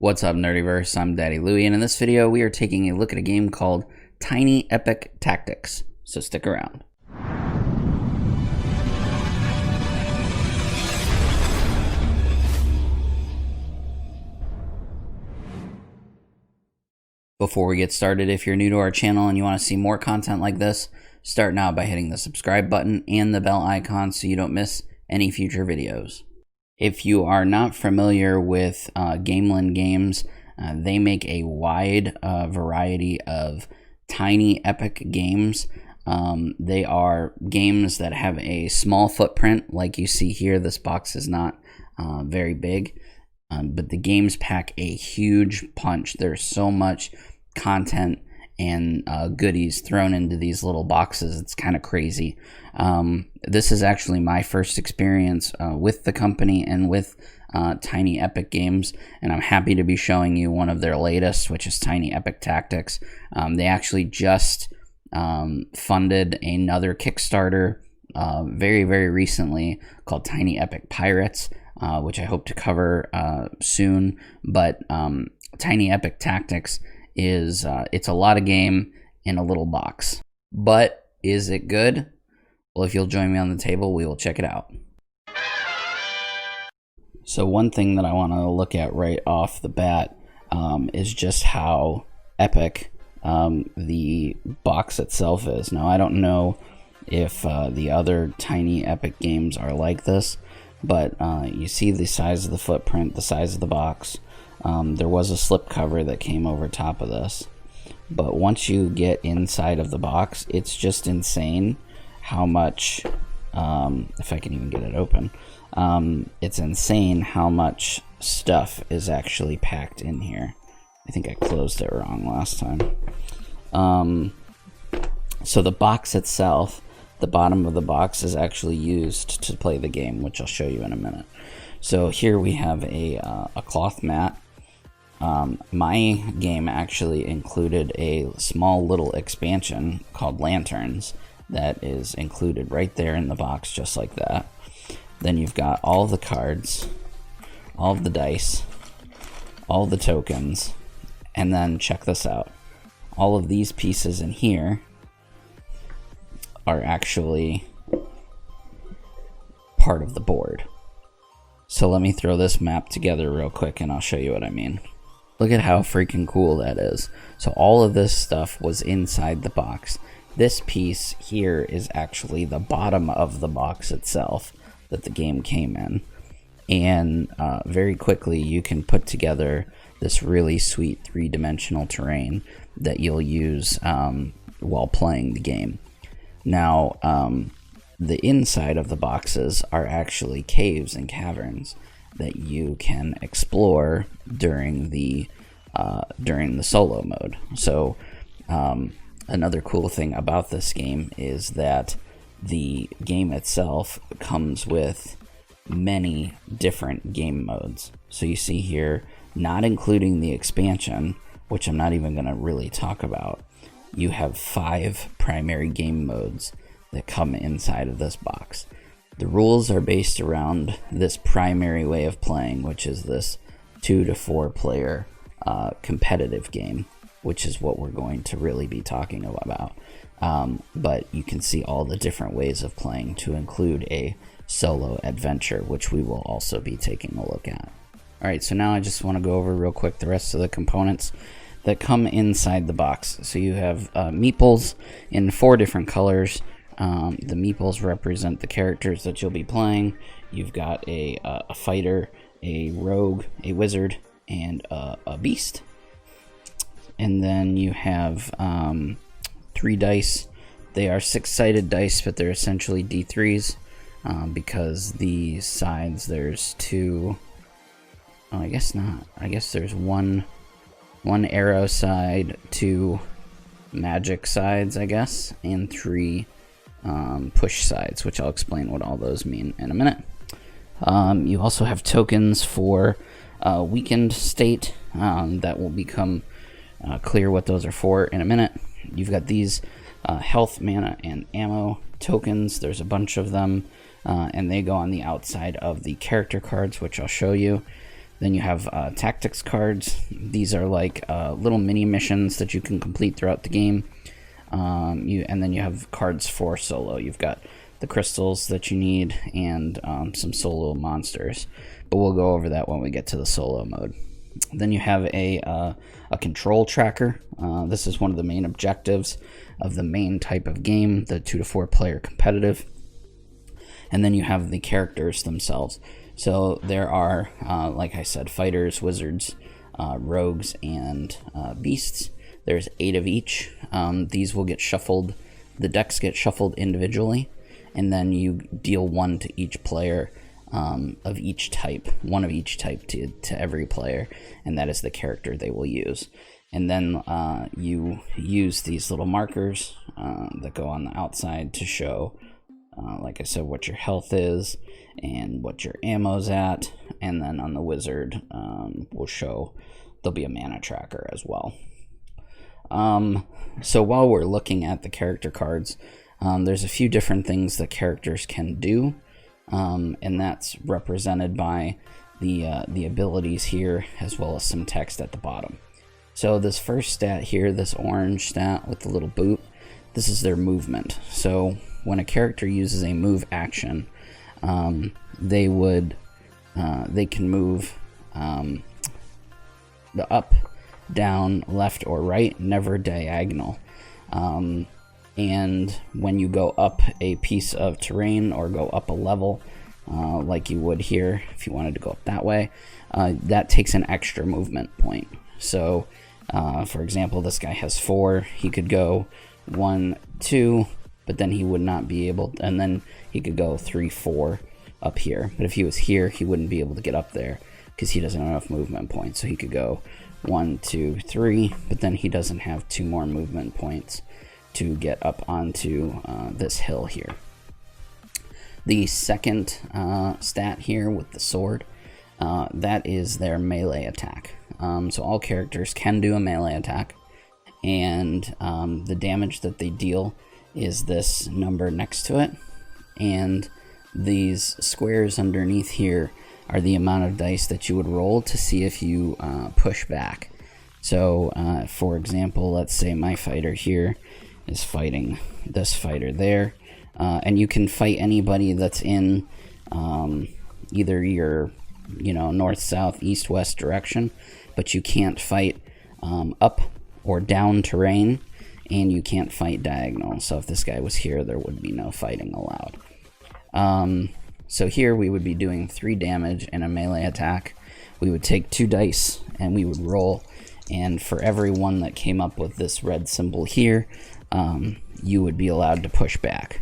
What's up, Nerdyverse? I'm Daddy Louie, and in this video we are taking a look at a game called Tiny Epic Tactics, so stick around. Before we get started, if you're new to our channel and you want to see more content like this, start now by hitting the subscribe button and the bell icon so you don't miss any future videos. If you are not familiar with Gamelin Games, they make a wide variety of tiny epic games. They are games that have a small footprint, like you see here. This box is not very big, but the games pack a huge punch. There's so much content and goodies thrown into these little boxes. It's kind of crazy. This is actually my first experience with the company and with Tiny Epic Games, and I'm happy to be showing you one of their latest, which is Tiny Epic Tactics. They actually just funded another Kickstarter very recently called Tiny Epic Pirates, which I hope to cover soon. But Tiny Epic Tactics is it's a lot of game in a little box. But is it good? Well, if you'll join me on the table, we will check it out. So one thing that I want to look at right off the bat is just how epic the box itself is. Now, I don't know if the other Tiny Epic games are like this, but you see the size of the footprint, the size of the box. There was a slipcover that came over top of this, but once you get inside of the box, it's just insane how much, if I can even get it open, it's insane how much stuff is actually packed in here. I think I closed it wrong last time. So the box itself, the bottom of the box is actually used to play the game, which I'll show you in a minute. So here we have a cloth mat. My game actually included a small little expansion called Lanterns that is included right there in the box, just like that. Then you've got all the cards, all of the dice, all the tokens, and then check this out. All of these pieces in here are actually part of the board. So let me throw this map together real quick and I'll show you what I mean. Look at how freaking cool that is. So all of this stuff was inside the box. This piece here is actually the bottom of the box itself that the game came in. And very quickly you can put together this really sweet three-dimensional terrain that you'll use while playing the game. Now, the inside of the boxes are actually caves and caverns that you can explore during the solo mode. So another cool thing about this game is that the game itself comes with many different game modes. So you see here, not including the expansion, which I'm not even going to really talk about, you have 5 primary game modes that come inside of this box. The rules are based around this primary way of playing, which is this 2 to 4 player competitive game, which is what we're going to really be talking about. But you can see all the different ways of playing to include a solo adventure, which we will also be taking a look at. Alright, so now I just want to go over real quick the rest of the components that come inside the box. So you have meeples in 4 different colors. The meeples represent the characters that you'll be playing. You've got a fighter, a rogue, a wizard, and a beast. And then you have 3 dice. They are 6-sided dice, but they're essentially D3s because the sides, there's 2. Oh, I guess not. I guess there's one arrow side, 2 magic sides, I guess, and 3 push sides, which I'll explain what all those mean in a minute. You also have tokens for weakened state that will become clear what those are for in a minute. You've got these health, mana, and ammo tokens. There's a bunch of them, and they go on the outside of the character cards, which I'll show you. Then you have tactics cards. These are like little mini missions that you can complete throughout the game. And then you have cards for solo. You've got the crystals that you need and some solo monsters. But we'll go over that when we get to the solo mode. Then you have a control tracker. This is one of the main objectives of the main type of game, the 2 to 4 player competitive. And then you have the characters themselves. So there are, like I said, fighters, wizards, rogues, and beasts. There's 8 of each. These will get shuffled. The decks get shuffled individually, and then you deal 1 to each player of each type, 1 of each type to every player, and that is the character they will use. And then you use these little markers that go on the outside to show, like I said, what your health is and what your ammo's at. And then on the wizard, will show, there'll be a mana tracker as well. So while we're looking at the character cards, there's a few different things that characters can do, and that's represented by the abilities here, as well as some text at the bottom. So this first stat here, this orange stat with the little boot, this is their movement. So when a character uses a move action, they can move the up, down, left, or right, never diagonal. And when you go up a piece of terrain or go up a level, like you would here if you wanted to go up that way, that takes an extra movement point. So for example, this guy has 4. He could go 1, 2, but then he would not be able, and then he could go 3, 4 up here. But if he was here, he wouldn't be able to get up there because he doesn't have enough movement points. So he could go 1, 2, 3, but then he doesn't have 2 more movement points to get up onto this hill here. The second stat here with the sword, that is their melee attack. So all characters can do a melee attack, and the damage that they deal is this number next to it, and these squares underneath here are the amount of dice that you would roll to see if you push back. So for example, let's say my fighter here is fighting this fighter there, and you can fight anybody that's in either your north, south, east, west direction, but you can't fight up or down terrain, and you can't fight diagonal. So if this guy was here, there would be no fighting allowed. So here we would be doing 3 damage in a melee attack. We would take 2 dice and we would roll, and for every one that came up with this red symbol here, you would be allowed to push back.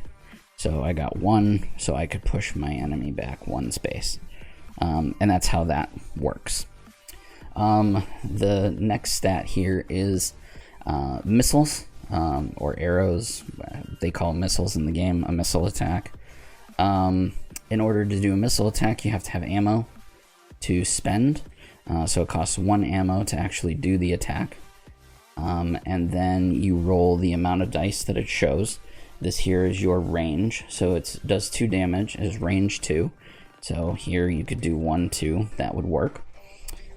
So I got 1, so I could push my enemy back 1 space. And that's how that works. The next stat here is missiles, or arrows. They call missiles in the game a missile attack. In order to do a missile attack, you have to have ammo to spend. So it costs 1 ammo to actually do the attack. And then you roll the amount of dice that it shows. This here is your range. So it does 2 damage, is range 2. So here you could do 1, 2, that would work.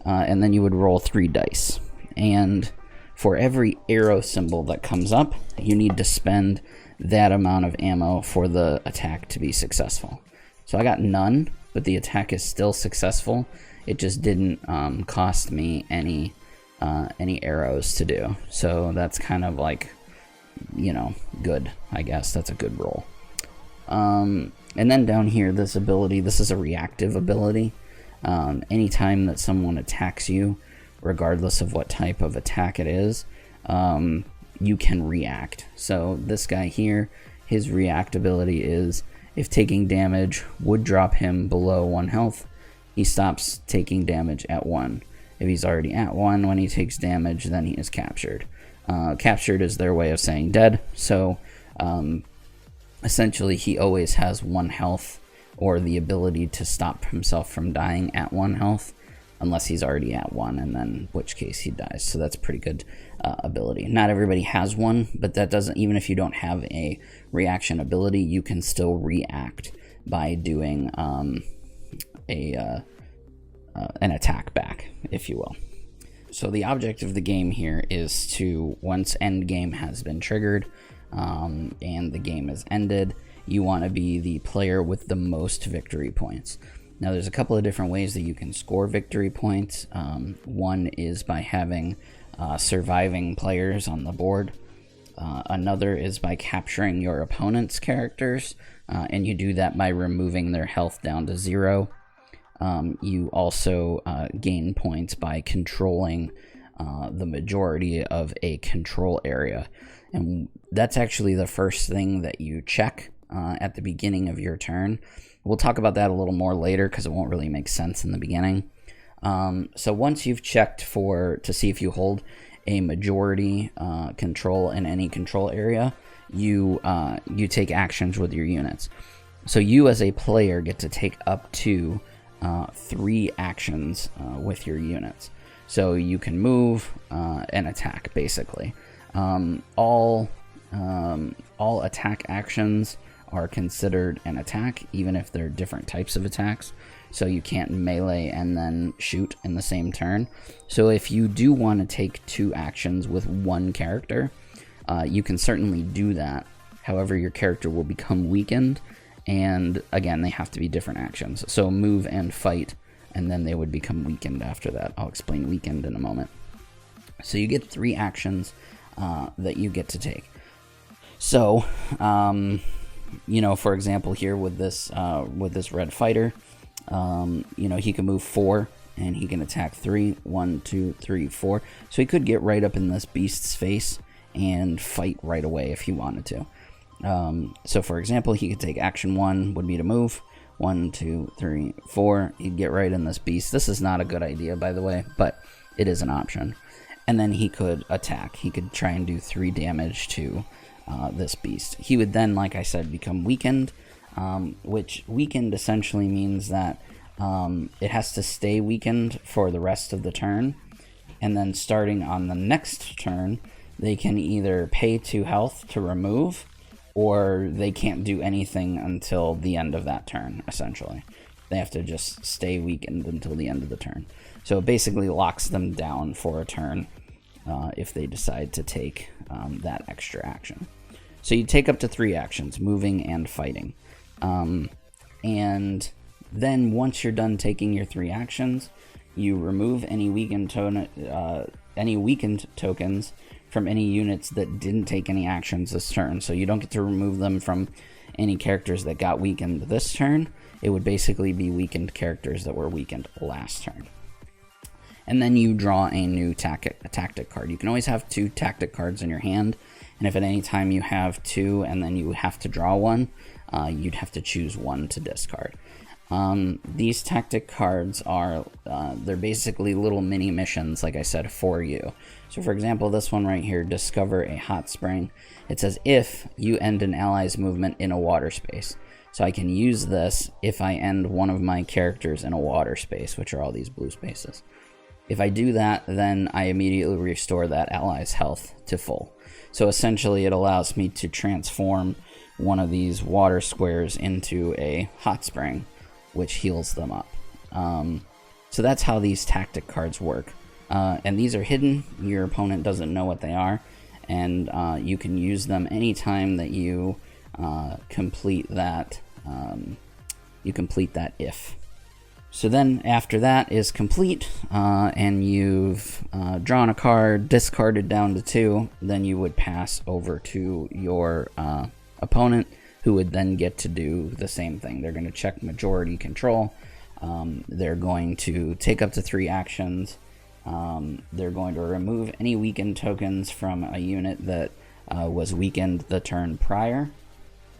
And then you would roll 3 dice. And for every arrow symbol that comes up, you need to spend that amount of ammo for the attack to be successful. So I got none, but the attack is still successful. It just didn't cost me any arrows to do. So that's kind of like, good, I guess. That's a good roll. And then down here, this ability, this is a reactive ability. Anytime that someone attacks you, regardless of what type of attack it is, you can react. So this guy here, his react ability is, if taking damage would drop him below 1 health, he stops taking damage at 1. If he's already at 1 when he takes damage, then he is captured. Captured is their way of saying dead. So essentially he always has 1 health, or the ability to stop himself from dying at 1 health, unless he's already at 1, and then in which case he dies. So that's a pretty good ability. Not everybody has one, but that doesn't, even if you don't have a reaction ability, you can still react by doing an attack back, if you will. So the object of the game here is to, once end game has been triggered and the game is ended, you want to be the player with the most victory points. Now there's a couple of different ways that you can score victory points. One is by having surviving players on the board. Another is by capturing your opponent's characters, and you do that by removing their health down to 0. You also gain points by controlling the majority of a control area. And that's actually the first thing that you check at the beginning of your turn. We'll talk about that a little more later because it won't really make sense in the beginning. So once you've checked to see if you hold a majority control in any control area, you take actions with your units. So you as a player get to take up to 3 actions with your units. So you can move and attack, basically. All attack actions are considered an attack, even if they're different types of attacks. So you can't melee and then shoot in the same turn. So if you do want to take 2 actions with one character, you can certainly do that. However, your character will become weakened, and again, they have to be different actions. So move and fight, and then they would become weakened after that. I'll explain weakened in a moment. So you get 3 actions that you get to take. So, for example, here with this red fighter, he can move 4 and he can attack 3. 1, 2, 3, 4. So he could get right up in this beast's face and fight right away if he wanted to. So for example, he could take action 1 would be to move. 1, 2, 3, 4. He'd get right in this beast. This is not a good idea, by the way, but it is an option. And then he could attack. He could try and do 3 damage to this beast. He would then, like I said, become weakened, which weakened essentially means that it has to stay weakened for the rest of the turn, and then starting on the next turn, they can either pay 2 health to remove, or they can't do anything until the end of that turn, essentially. They have to just stay weakened until the end of the turn. So it basically locks them down for a turn if they decide to take that extra action. So you take up to 3 actions, moving and fighting. And then once you're done taking your 3 actions, you remove any weakened tokens from any units that didn't take any actions this turn. So you don't get to remove them from any characters that got weakened this turn. It would basically be weakened characters that were weakened last turn. And then you draw a new tactic card. You can always have 2 tactic cards in your hand, and if at any time you have 2 and then you have to draw one, you'd have to choose 1 to discard. These tactic cards are, they're basically little mini missions, like I said, for you. So for example, this one right here, discover a hot spring. It says if you end an ally's movement in a water space. So I can use this if I end one of my characters in a water space, which are all these blue spaces. If I do that, then I immediately restore that ally's health to full. So essentially it allows me to transform one of these water squares into a hot spring, which heals them up. So that's how these tactic cards work. And these are hidden. Your opponent doesn't know what they are. And you can use them anytime that you complete that if. So then after that is complete, and you've drawn a card, discarded down to 2, then you would pass over to your opponent, who would then get to do the same thing. They're going to check majority control. They're going to take up to 3 actions. They're going to remove any weakened tokens from a unit that was weakened the turn prior.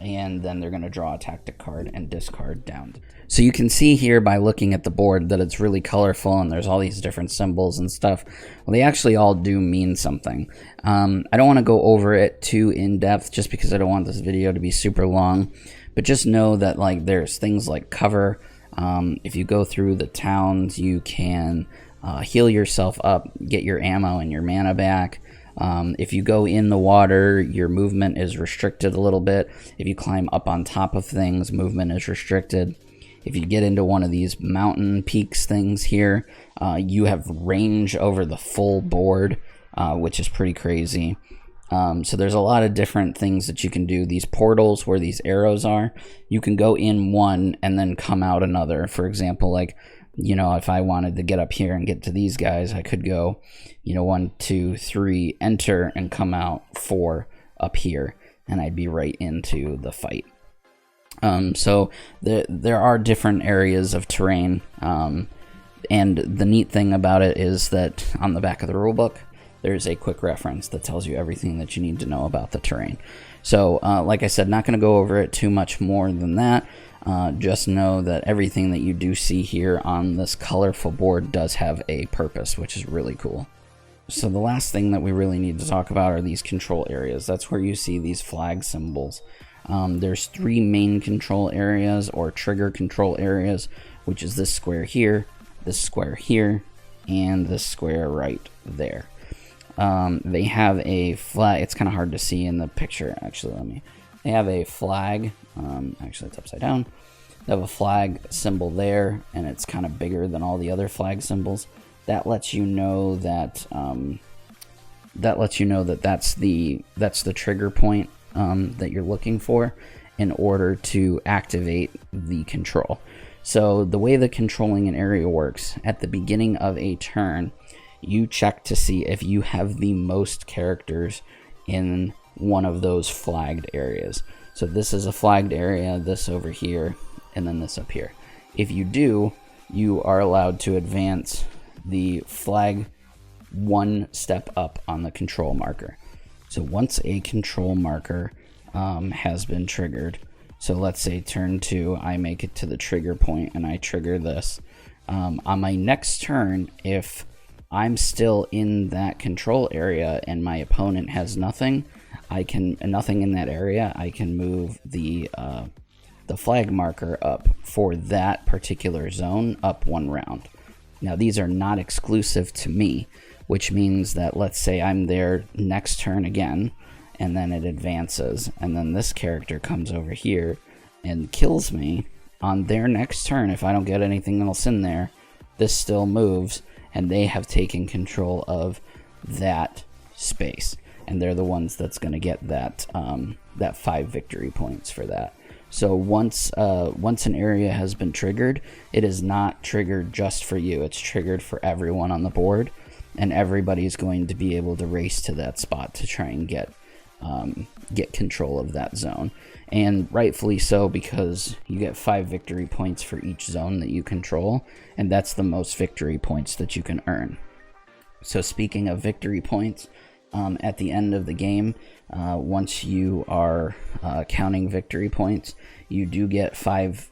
And then they're going to draw a tactic card and discard down. So you can see here by looking at the board that it's really colorful and there's all these different symbols and stuff. Well, they actually all do mean something. I don't want to go over it too in depth just because I don't want this video to be super long. But just know that like there's things like cover. If you go through the towns, you can heal yourself up, get your ammo and your mana back. If you go in the water, your movement is restricted a little bit. If you climb up on top of things, movement is restricted. If you get into one of these mountain peaks things here, you have range over the full board, which is pretty crazy. So there's a lot of different things that you can do. These portals where these arrows are, you can go in one and then come out another. For example, like, you know, if I wanted to get up here and get to these guys, I could go, you know, 1, 2, 3, enter, and come out 4 up here, and I'd be right into the fight. So there are different areas of terrain, and the neat thing about it is that on the back of the rulebook, there's a quick reference that tells you everything that you need to know about the terrain. So, like I said, not going to go over it too much more than that. Just know that everything that you do see here on this colorful board does have a purpose, which is really cool. So the last thing that we really need to talk about are these control areas. That's where you see these flag symbols. There's 3 main control areas, or trigger control areas, which is this square here, this square here, and this square right there. They have a flag. It's kind of hard to see in the picture, actually. They have a flag. Actually, it's upside down. They have a flag symbol there, and it's kind of bigger than all the other flag symbols. That lets you know that that's the trigger point that you're looking for in order to activate the control. So the way the controlling an area works, at the beginning of a turn, you check to see if you have the most characters in one of those flagged areas. So this is a flagged area, this over here, and then this up here. If you do, you are allowed to advance the flag 1 step up on the control marker. So once a control marker has been triggered, so let's say turn 2, I make it to the trigger point and I trigger this. On my next turn, if I'm still in that control area and my opponent has nothing, nothing in that area, I can move the flag marker up for that particular zone up 1 round. Now these are not exclusive to me, which means that let's say I'm there next turn again, and then it advances, and then this character comes over here and kills me. On their next turn, if I don't get anything else in there, this still moves, and they have taken control of that space, and they're the ones that's going to get that 5 victory points for that. So once an area has been triggered, it is not triggered just for you. It's triggered for everyone on the board, and everybody's going to be able to race to that spot to try and get control of that zone. And rightfully so, because you get 5 victory points for each zone that you control, and that's the most victory points that you can earn. So speaking of victory points, at the end of the game, once you are counting victory points, you do get 5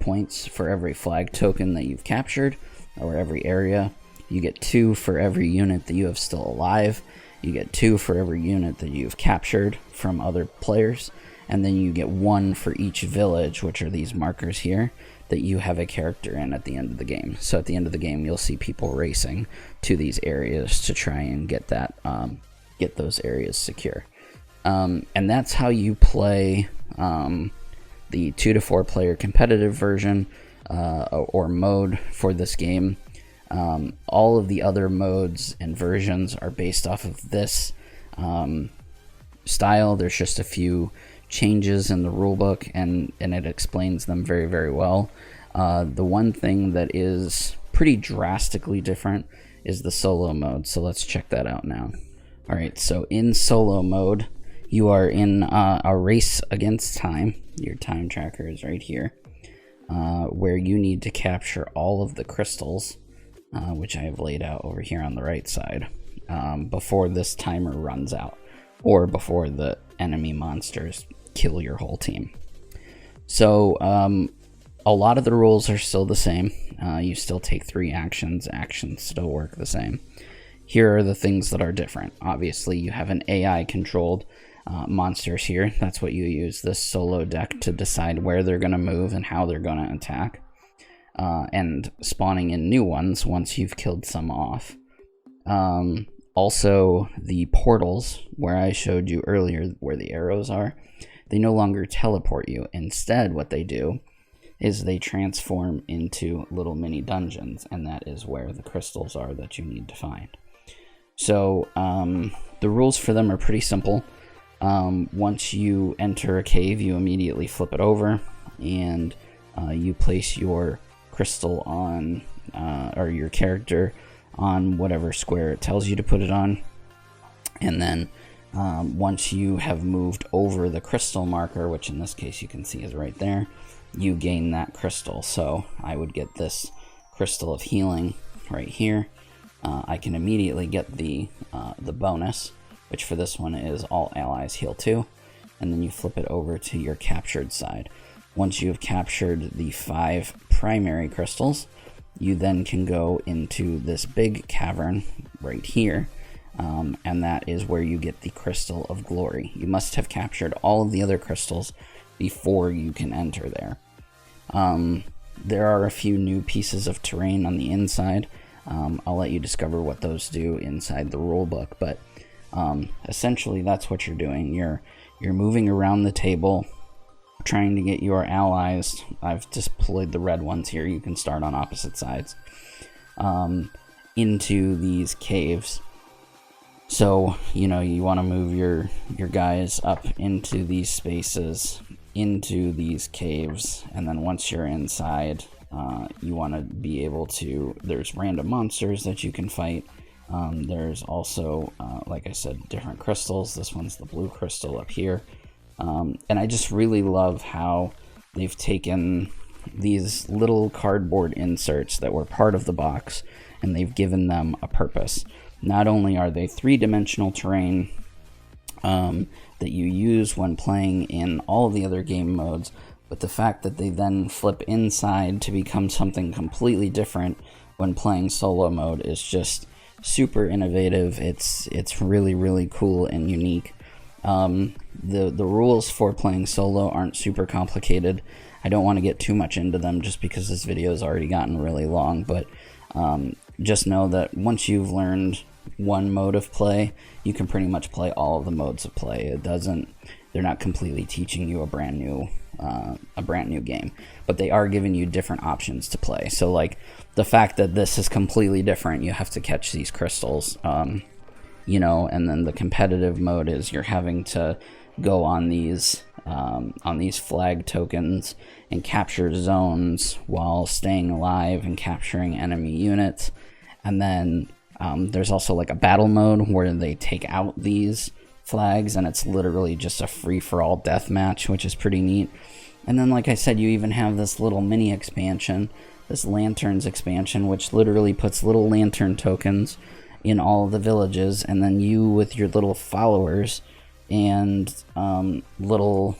points for every flag token that you've captured, or every area. You get 2 for every unit that you have still alive. You get 2 for every unit that you've captured from other players. And then you get 1 for each village, which are these markers here, that you have a character in at the end of the game. So at the end of the game, you'll see people racing to these areas to try and get those areas secure. And that's how you play the 2 to 4 player competitive version or mode for this game. All of the other modes and versions are based off of this style. There's just a few changes in the rulebook, and it explains them very, very well. The one thing that is pretty drastically different is the solo mode, so let's check that out now. Alright, so in solo mode, you are in a race against time. Your time tracker is right here, where you need to capture all of the crystals, which I have laid out over here on the right side, before this timer runs out, or before the enemy monsters kill your whole team. So a lot of the rules are still the same. You still take 3 actions. Actions still work the same. Here are the things that are different. Obviously, you have an AI controlled monsters here. That's what you use this solo deck to decide where they're going to move and how they're going to attack, and spawning in new ones once you've killed some off. Also, the portals, where I showed you earlier where the arrows are, they no longer teleport you. Instead, what they do is they transform into little mini dungeons, and that is where the crystals are that you need to find. So the rules for them are pretty simple. Once you enter a cave, you immediately flip it over, and you place your crystal on, or your character on whatever square it tells you to put it on. And then once you have moved over the crystal marker, which in this case you can see is right there, you gain that crystal. So I would get this crystal of healing right here. I can immediately get the bonus, which for this one is all allies heal 2, and then you flip it over to your captured side. Once you have captured the 5 primary crystals, you then can go into this big cavern right here, and that is where you get the Crystal of Glory. You must have captured all of the other crystals before you can enter there. There are a few new pieces of terrain on the inside. I'll let you discover what those do inside the rulebook, but essentially that's what you're doing. You're moving around the table, trying to get your allies. I've deployed the red ones here. You can start on opposite sides, into these caves. So, you know, you want to move your guys up into these spaces, into these caves, and then once you're inside, you want to be able to, there's random monsters that you can fight. There's also, like I said, different crystals. This one's the blue crystal up here. And I just really love how they've taken these little cardboard inserts that were part of the box, and they've given them a purpose. Not only are they 3-dimensional terrain that you use when playing in all of the other game modes, but the fact that they then flip inside to become something completely different when playing solo mode is just super innovative. It's really, really cool and unique. The rules for playing solo aren't super complicated. I don't want to get too much into them just because this video has already gotten really long, but just know that once you've learned one mode of play, you can pretty much play all of the modes of play. They're not completely teaching you a brand new game, but they are giving you different options to play. So like the fact that this is completely different, you have to catch these crystals, you know, and then the competitive mode is you're having to go on these flag tokens and capture zones while staying alive and capturing enemy units. And then there's also like a battle mode where they take out these flags and it's literally just a free-for-all death match, which is pretty neat. And then, like I said, you even have this little mini expansion, this lanterns expansion, which literally puts little lantern tokens in all of the villages, and then you with your little followers and little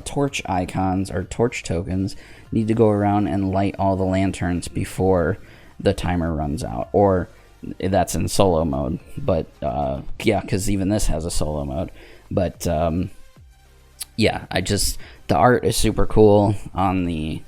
torch icons or torch tokens need to go around and light all the lanterns before the timer runs out. Or that's in solo mode, but yeah, because even this has a solo mode. But yeah, the art is super cool on the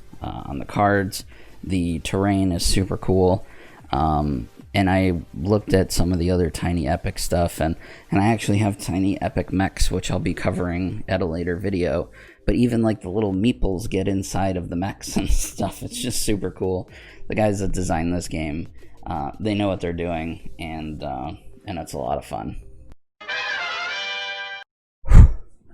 cards. The terrain is super cool. And I looked at some of the other Tiny Epic stuff, and I actually have Tiny Epic mechs, which I'll be covering at a later video. But even like the little meeples get inside of the mechs and stuff. It's just super cool. The guys that designed this game, they know what they're doing, and it's a lot of fun.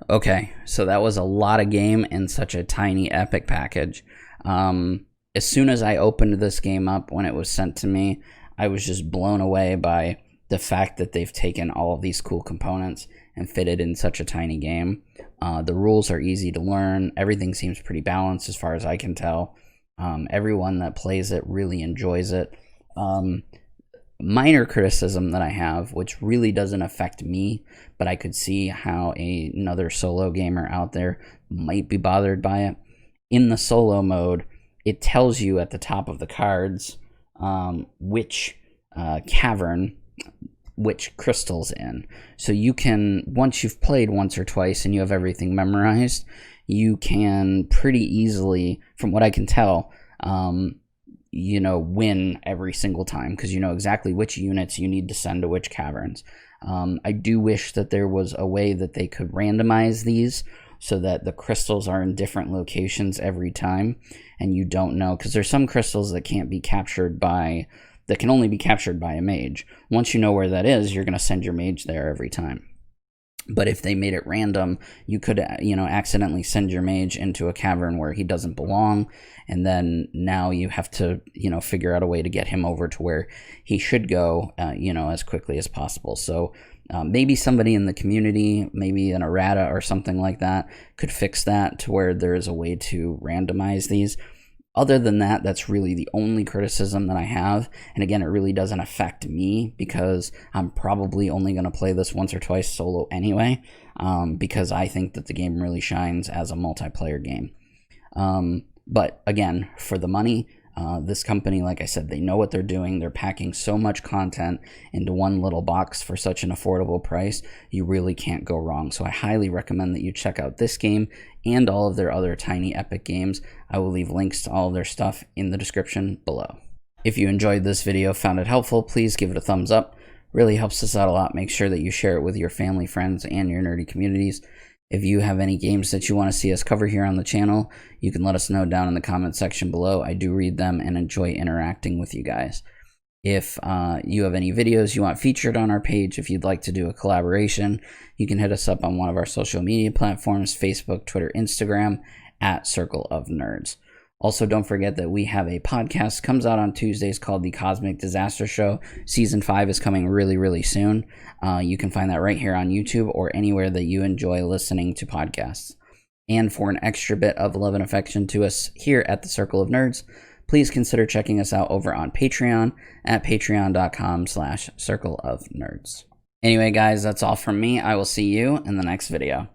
Okay, so that was a lot of game in such a tiny Epic package. As soon as I opened this game up when it was sent to me, I was just blown away by the fact that they've taken all of these cool components and fitted in such a tiny game. The rules are easy to learn. Everything seems pretty balanced as far as I can tell. Everyone that plays it really enjoys it. Minor criticism that I have, which really doesn't affect me, but I could see how another solo gamer out there might be bothered by it. In the solo mode, it tells you at the top of the cards which cavern, which crystal's in. So you can, once you've played once or twice and you have everything memorized, you can pretty easily, from what I can tell, you know, win every single time because you know exactly which units you need to send to which caverns. I do wish that there was a way that they could randomize these so that the crystals are in different locations every time, and you don't know, because there's some crystals that can't be captured by, that can only be captured by a mage. Once you know where that is, you're going to send your mage there every time. But if they made it random, you could, accidentally send your mage into a cavern where he doesn't belong, and then now you have to, figure out a way to get him over to where he should go, as quickly as possible. So maybe somebody in the community, maybe an errata or something like that, could fix that to where there is a way to randomize these. Other than that, that's really the only criticism that I have. And again, it really doesn't affect me because I'm probably only going to play this once or twice solo anyway, because I think that the game really shines as a multiplayer game. But again, for the money, this company, like I said, they know what they're doing. They're packing so much content into one little box for such an affordable price. You really can't go wrong. So I highly recommend that you check out this game and all of their other tiny epic games. I will leave links to all of their stuff in the description below. If you enjoyed this video, found it helpful, please give it a thumbs up. Really helps us out a lot. Make sure that you share it with your family, friends, and your nerdy communities. If you have any games that you want to see us cover here on the channel, you can let us know down in the comment section below. I do read them and enjoy interacting with you guys. If you have any videos you want featured on our page, if you'd like to do a collaboration, you can hit us up on one of our social media platforms, Facebook, Twitter, Instagram, at Circle of Nerds. Also, don't forget that we have a podcast, comes out on Tuesdays, called The Cosmic Disaster Show. Season 5 is coming really, really soon. You can find that right here on YouTube or anywhere that you enjoy listening to podcasts. And for an extra bit of love and affection to us here at the Circle of Nerds, please consider checking us out over on Patreon at patreon.com/circleofnerds. Anyway, guys, that's all from me. I will see you in the next video.